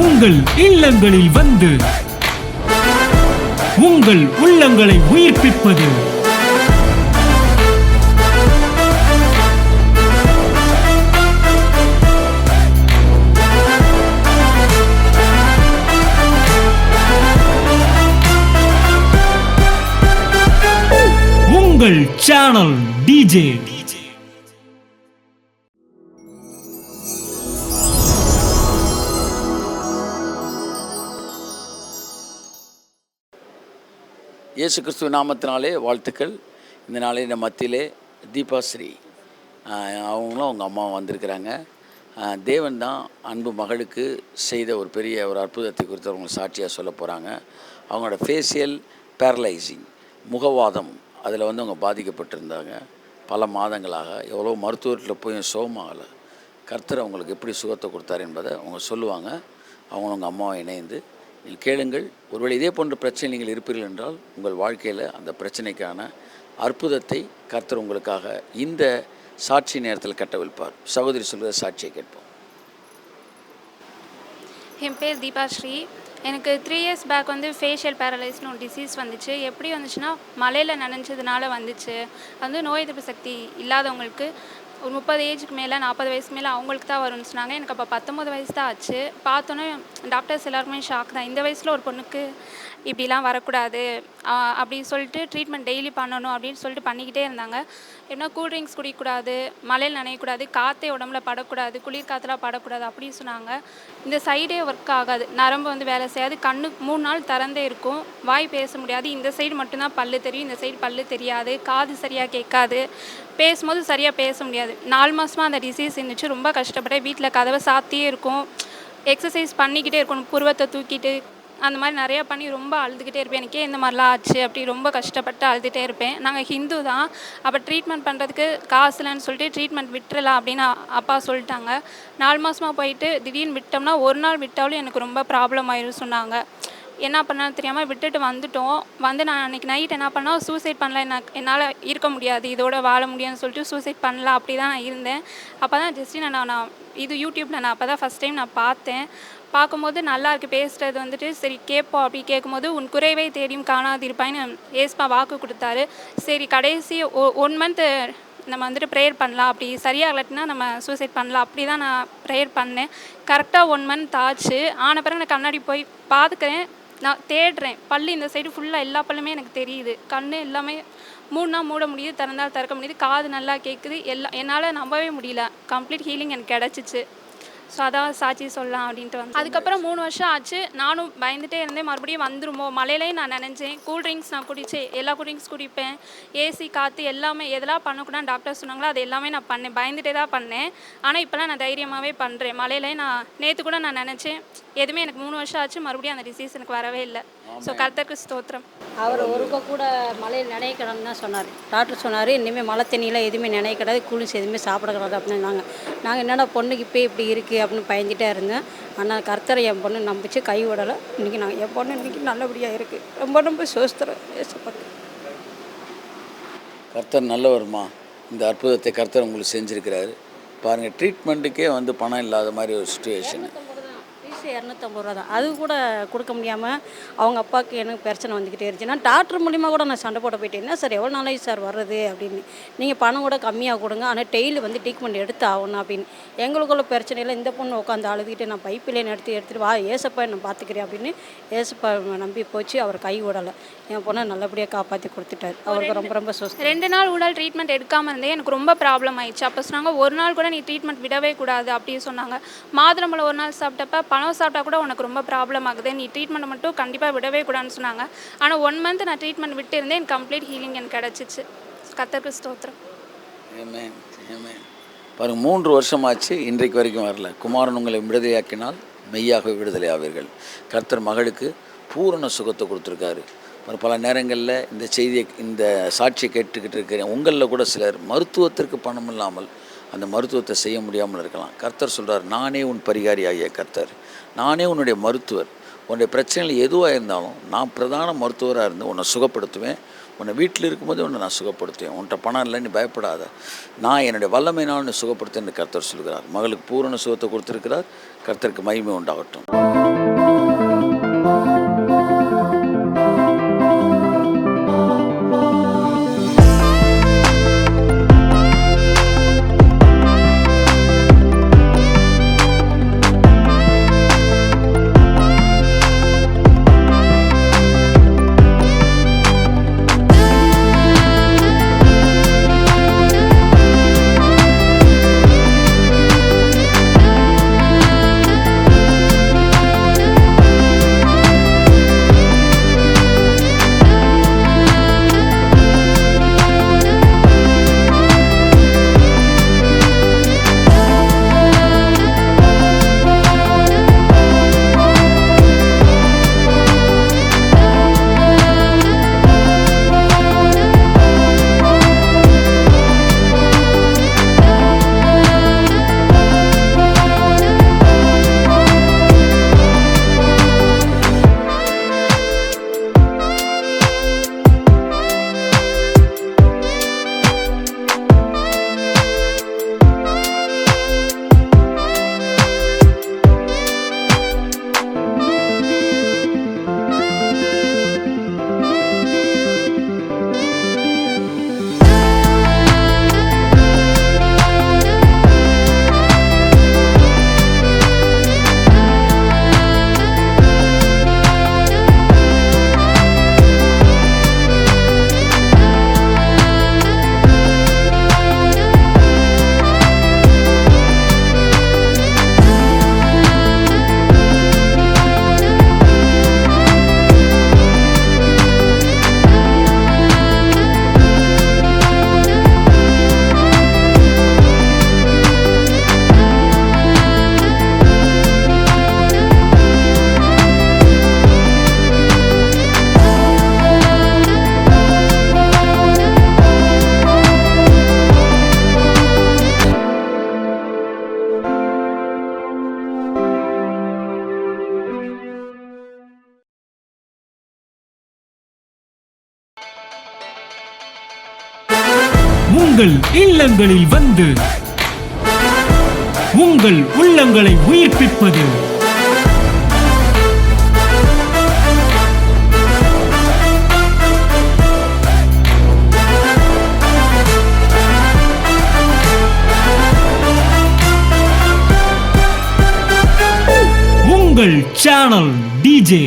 உங்கள் இல்லங்களில் வந்து உங்கள் உள்ளங்களை உயிர்ப்பிப்பது உங்கள் சேனல் டிஜே. இயேசு கிறிஸ்துவ நாமத்தினாலே வாழ்த்துக்கள். இந்த நாளில் இந்த மத்தியிலே தீபாஸ்ரீ அவங்களும் அவங்க அம்மா வந்திருக்கிறாங்க. தேவன் தான் அன்பு மகளுக்கு செய்த ஒரு பெரிய ஒரு அற்புதத்தை குறித்து அவங்க சாட்சியாக சொல்ல போகிறாங்க. அவங்களோட ஃபேஷியல் பேரலைசிங் முகவாதம் அதில் வந்து அவங்க பாதிக்கப்பட்டிருந்தாங்க. பல மாதங்களாக எவ்வளோ மருத்துவத்தில் போய் சுகமாகலை. கர்த்தர் அவங்களுக்கு எப்படி சுகத்தை கொடுத்தார் என்பதை அவங்க சொல்லுவாங்க. அவங்களும் அவங்க அம்மாவை இணைந்து நீங்கள் கேளுங்கள். ஒருவேளை இதே போன்ற பிரச்சனை நீங்கள் இருப்பீர்கள் என்றால் உங்கள் வாழ்க்கையில் அந்த பிரச்சனைக்கான அற்புதத்தை கர்த்தர் உங்களுக்காக இந்த சாட்சி நேரத்தில் கட்டவிழ்ப்பார். சகோதரி சொல்கிற சாட்சியை கேட்போம். என் பேர் தீபாஸ்ரீ. எனக்கு 3 இயர்ஸ் பேக் வந்து ஃபேஷியல் பேரலைஸ்னு ஒரு டிசீஸ் வந்துச்சு. எப்படி வந்துச்சுன்னா மழையில் நனைஞ்சதுனால வந்துச்சு. வந்து நோய் எதிர்ப்பு சக்தி இல்லாதவங்களுக்கு ஒரு 30 ஏஜுக்கு மேலே 40 வயசுக்கு மேலே அவங்களுக்கு தான் வரும்னு சொன்னாங்க. எனக்கு அப்போ 19 வயசு தான் ஆச்சு. பார்த்தோன்னே டாக்டர்ஸ் எல்லாருமே ஷாக் தான். இந்த வயசில் ஒரு பொண்ணுக்கு இப்படிலாம் வரக்கூடாது அப்படின்னு சொல்லிட்டு ட்ரீட்மெண்ட் டெய்லி பண்ணணும் அப்படின்னு சொல்லிட்டு பண்ணிக்கிட்டே இருந்தாங்க. எப்படின்னா கூல்ட்ரிங்க்ஸ் குடிக்கக்கூடாது, மழையில் நனையக்கூடாது, காற்றே உடம்புல படக்கூடாது, குளிர் காற்றுலாம் படக்கூடாது அப்படின்னு சொன்னாங்க. இந்த சைடே ஒர்க் ஆகாது, நரம்பு வந்து வேலை செய்யாது, கண்ணு 3 நாள் திறந்தே இருக்கும், வாய் பேச முடியாது, இந்த சைடு மட்டும்தான் பல்லு தெரியும், இந்த சைடு பல்லு தெரியாது, காது சரியாக கேட்காது, பேசும்போது சரியாக பேச முடியாது. 4 மாதமாக அந்த டிசீஸ் இருந்துச்சு. ரொம்ப கஷ்டப்பட்டேன். வீட்டில் கதவை சாத்தியே இருக்கும், எக்ஸசைஸ் பண்ணிக்கிட்டே இருக்கணும், புருவத்தை தூக்கிட்டு அந்த மாதிரி நிறையா பண்ணி ரொம்ப அழுதுகிட்டே இருப்பேன். எனக்கே இந்த மாதிரிலாம் ஆச்சு அப்படி ரொம்ப கஷ்டப்பட்டு அழுதுகிட்டே இருப்பேன். நாங்கள் ஹிந்து தான். அப்போ ட்ரீட்மெண்ட் பண்ணுறதுக்கு காசு இல்லைன்னு சொல்லிட்டு ட்ரீட்மெண்ட் விட்டுறலாம் அப்படின்னு அப்பா சொல்லிட்டாங்க. 4 மாதமாக போயிட்டு திடீர்னு விட்டோம்னா ஒரு நாள் விட்டாலும் எனக்கு ரொம்ப ப்ராப்ளம் ஆயிரும் சொன்னாங்க. என்ன பண்ணாலும் தெரியாமல் விட்டுட்டு வந்துட்டோம். வந்து நான் அன்றைக்கி நைட் என்ன பண்ணால் சூசைட் பண்ணல, என்னால் இருக்க முடியாது, இதோட வாழ முடியும்னு சொல்லிட்டு சூசைட் பண்ணலாம் அப்படி தான் நான் இருந்தேன். அப்போ தான் ஜஸ்ட் நான் இது யூடியூப்பில் நான் அப்போ தான் ஃபஸ்ட் டைம் நான் பார்த்தேன். பார்க்கும்போது நல்லா இருக்குது பேசுகிறது வந்துட்டு. சரி கேட்போம் அப்படி கேட்கும்போது உன் குறைவை தேடியும் காணாதிருப்பாயின்னு ஏஸ்பா வாக்கு கொடுத்தாரு. சரி கடைசி 1 மந்த்து நம்ம வந்துட்டு ப்ரேயர் பண்ணலாம், அப்படி சரியாகலட்டினா நம்ம சூசைட் பண்ணலாம் அப்படி தான் நான் ப்ரேயர் பண்ணேன். கரெக்டாக 1 மந்த் ஆச்சு. ஆன பிறகு நான் கண்ணாடி போய் பார்த்துக்கிறேன், நான் தேடுறேன். பல்லு இந்த சைடு ஃபுல்லாக எல்லா பல்லுமே எனக்கு தெரியுது. கண் எல்லாமே மூடினா மூட முடியுது, திறந்தால் திறக்க முடியுது, காது நல்லா கேட்குது. என்னால் நம்பவே முடியல. கம்ப்ளீட் ஹீலிங் எனக்கு கிடச்சிச்சு. ஸோ அதான் சாட்சி சொல்லலாம் அப்படின்ட்டு வந்து அதுக்கப்புறம் 3 வருஷம் ஆச்சு. நானும் பயந்துகிட்டே இருந்தேன், மறுபடியும் வந்துருமோ. மழையிலையும் நான் நினைஞ்சேன். கூல்ட்ரிங்க்ஸ் நான் குடித்தேன், எல்லா கூல்ட்ரிங்க்ஸ் குடிப்பேன், ஏசி காற்று எல்லாமே எதெல்லாம் பண்ணக்கூடாது டாக்டர் சொன்னாங்களோ அது எல்லாமே நான் பண்ணேன். பயந்துகிட்டே தான் பண்ணேன். ஆனால் இப்போலாம் நான் தைரியமாகவே பண்ணுறேன். மழையிலையும் நான் நேற்று கூட நான் நினச்சேன் எதுவுமே எனக்கு 3 வருஷம் ஆச்சு, மறுபடியும் அந்த டிசீஸ் எனக்கு வரவே இல்லை. ஸோ கர்த்தருக்கு ஸ்தோத்திரம். அவர் ஒருக்க கூட மழையில் நினைக்கணும்னு தான் சொன்னார். டாக்டர் சொன்னார் இனிமேல் மழை தண்ணியில் எதுவுமே நினைக்கூடாது, கூலிங்ஸ் எதுவுமே சாப்பிடக்கூடாது அப்படின்னு. நாங்கள் என்னடா பொண்ணுக்கு இப்போ இப்படி இருக்குது அப்படின்னு பயந்துகிட்டே இருந்தேன். ஆனால் கர்த்தரை என் பொண்ணு நம்பிச்சு கை விடலை. இன்றைக்கி என் பொண்ணு இன்றைக்கி நல்லபடியாக இருக்குது. ரொம்ப சோஸ்திரம் ஏசப்பட்டு. கர்த்தர் நல்லவருமா. இந்த அற்புதத்தை கர்த்தர் உங்களுக்கு செஞ்சுருக்கிறாரு பாருங்கள். ட்ரீட்மெண்ட்டுக்கே வந்து பணம் இல்லாத மாதிரி ஒரு சுச்சுவேஷனு. 250 ரூபா தான். அது கூட கொடுக்க முடியாமல் அவங்க அப்பாவுக்கு எனக்கு பிரச்சனை வந்துக்கிட்டே இருந்துச்சு. நான் டாக்டர் மூலிமா கூட நான் சண்டை போட போயிட்டேன். என்ன சார் எவ்வளோ நாளைக்கு சார் வர்றது அப்படின்னு. நீங்கள் பணம் கூட கம்மியாக கொடுங்க, ஆனால் டெய்லி வந்து ட்ரீட்மெண்ட் எடுத்து ஆகணும் அப்படின்னு. எங்களுக்குள்ள பிரச்சனையில் இந்த பொண்ணு உட்காந்து அழுதுகிட்டு நான் பைப்பிலே எடுத்துகிட்டு வா ஏசப்பா நான் பார்த்துக்கிறேன் அப்படின்னு ஏசப்பா நம்பி போச்சு. அவர் கை விடலை. என் பொண்ணை நல்லபடியாக காப்பாற்றி கொடுத்துட்டார். அவருக்கு ரொம்ப சோஸ்தம். 2 நாள் ஊழல் ட்ரீட்மெண்ட் எடுக்காமல் இருந்தேன். எனக்கு ரொம்ப ப்ராப்ளம் ஆயிடுச்சு. அப்போ சொன்னாங்க ஒரு நாள் கூட நீ ட்ரீட்மெண்ட் விடவே கூடாது அப்படின்னு சொன்னாங்க. மாதுளம்பழம் ஒரு நாள் சாப்பிட்டப்ப பணம் சாப்பிட்டா கூட உனக்கு ரொம்ப ப்ராப்ளம் ஆகுது, நீ ட்ரீட்மெண்ட் மட்டும் கண்டிப்பாக விடவே கூடாதுன்னு சொன்னாங்க. ஆனால் 1 மந்த் நான் ட்ரீட்மெண்ட் விட்டு இருந்தேன். எனக்கு கம்ப்ளீட் ஹீலிங் எனக்கு கிடச்சிச்சு. கர்த்தருக்கு ஸ்தோத்திரம். பாருங்கள் 3 வருஷமாச்சு, இன்றைக்கு வரைக்கும் வரல. குமாரன் உங்களை விடுதலையாக்கினால் மெய்யாக விடுதலை ஆவீர்கள். கர்த்தர் மகளுக்கு பூரண சுகத்தை கொடுத்துருக்காரு. பல நேரங்களில் இந்த செய்தியை இந்த சாட்சியை கேட்டுக்கிட்டு இருக்கிறேன். உங்களில் கூட சிலர் மருத்துவத்திற்கு பணம் இல்லாமல் அந்த மருத்துவத்தை செய்ய முடியாமல் இருக்கலாம். கர்த்தர் சொல்கிறார், நானே உன் பரிகாரி ஆகிய கர்த்தர், நானே உன்னுடைய மருத்துவர். உன்னுடைய பிரச்சனைகள் எதுவாக இருந்தாலும் நான் பிரதான மருத்துவராக இருந்து உன்னை சுகப்படுத்துவேன். உன்னை வீட்டில் இருக்கும்போது உன்னை நான் சுகப்படுத்துவேன். உன்கிட்ட பணம் இல்லை, நீ பயப்படாத, நான் என்னுடைய வல்லமையினால் உன்னை சுகப்படுத்தேன்னு கர்த்தர் சொல்கிறார். மகளுக்கு பூரண சுகத்தை கொடுத்துருக்கிறார். கர்த்தருக்கு மகிமை உண்டாகட்டும். உங்கள் இல்லங்களில் வந்து உங்கள் உள்ளங்களை உயிர்ப்பிப்பது உங்கள் சேனல் டிஜே